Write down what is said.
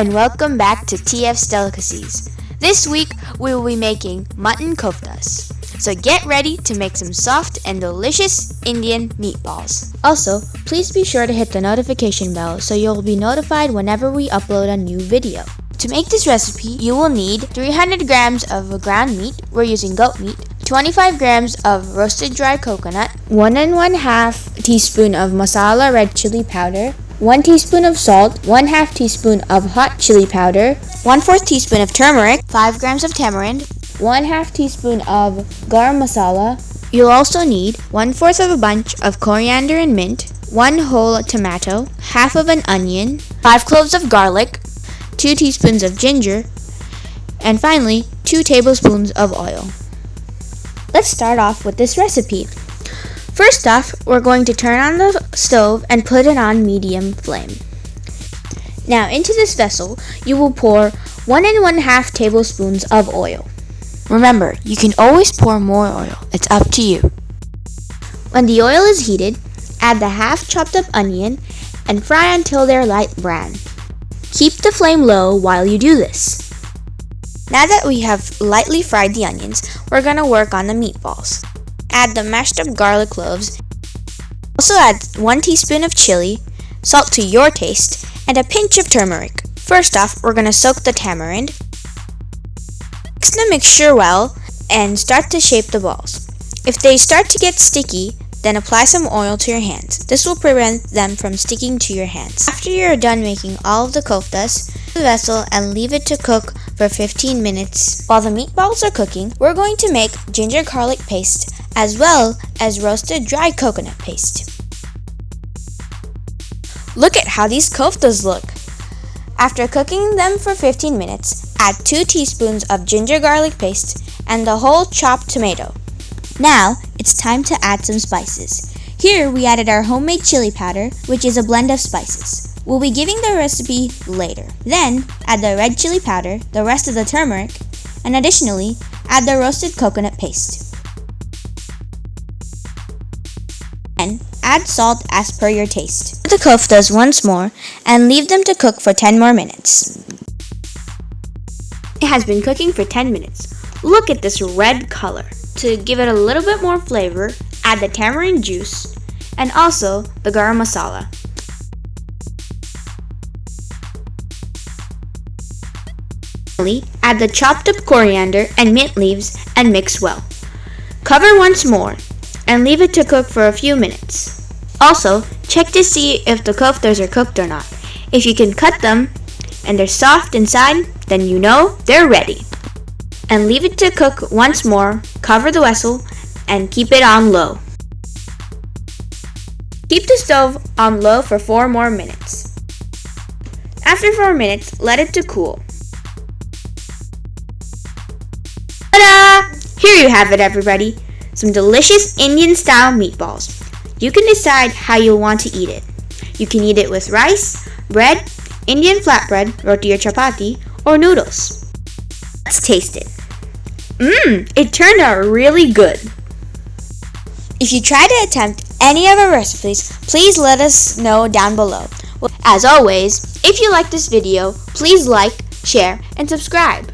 and welcome back to TF's Delicacies. This week we will be making mutton koftas. So get ready to make some soft and delicious Indian meatballs. Also, please be sure to hit the notification bell so you'll be notified whenever we upload a new video. To make this recipe, you will need 300 grams of ground meat, we're using goat meat, 25 grams of roasted dry coconut, 1 1/2 teaspoon of masala red chili powder, 1 teaspoon of salt, 1/2 teaspoon of hot chili powder, 1/4 teaspoon of turmeric, 5 grams of tamarind, 1/2 teaspoon of garam masala. You'll also need 1/4 of a bunch of coriander and mint, 1 whole tomato, half of an onion, 5 cloves of garlic, 2 teaspoons of ginger, and finally 2 tablespoons of oil. Let's start off with this recipe. First off, we're going to turn on the stove and put it on medium flame. Now into this vessel, you will pour 1 1/2 tablespoons of oil. Remember, you can always pour more oil. It's up to you. When the oil is heated, add the half chopped up onion and fry until they're light brown. Keep the flame low while you do this. Now that we have lightly fried the onions, we're going to work on the meatballs. Add the mashed up garlic cloves. Also add 1 teaspoon of chili, salt to your taste, and a pinch of turmeric. First off, we're going to soak the tamarind. Mix the mixture well and start to shape the balls. If they start to get sticky, then apply some oil to your hands. This will prevent them from sticking to your hands. After you're done making all of the koftas, the vessel and leave it to cook for 15 minutes. While the meatballs are cooking, we're going to make ginger garlic paste as well as roasted dry coconut paste. Look at how these koftas look. After cooking them for 15 minutes, add 2 teaspoons of ginger garlic paste and the whole chopped tomato. Now, it's time to add some spices. Here, we added our homemade chili powder, which is a blend of spices. We'll be giving the recipe later. Then, add the red chili powder, the rest of the turmeric, and additionally, add the roasted coconut paste. Then, add salt as per your taste. Cook the koftas once more and leave them to cook for 10 more minutes. It has been cooking for 10 minutes. Look at this red color. To give it a little bit more flavor, add the tamarind juice and also the garam masala. Finally, add the chopped up coriander and mint leaves and mix well. Cover once more and leave it to cook for a few minutes. Also, check to see if the koftas are cooked or not. If you can cut them and they're soft inside, then you know they're ready. And leave it to cook once more, cover the vessel, and keep it on low. Keep the stove on low for 4 more minutes. After 4 minutes, let it to cool. Ta-da! Here you have it, everybody. Some delicious Indian-style meatballs. You can decide how you want to eat it. You can eat it with rice, bread, Indian flatbread, roti or chapati, or noodles. Let's taste it. It turned out really good. If you try to attempt any of our recipes, please let us know down below. As always, if you like this video, please like, share, and subscribe.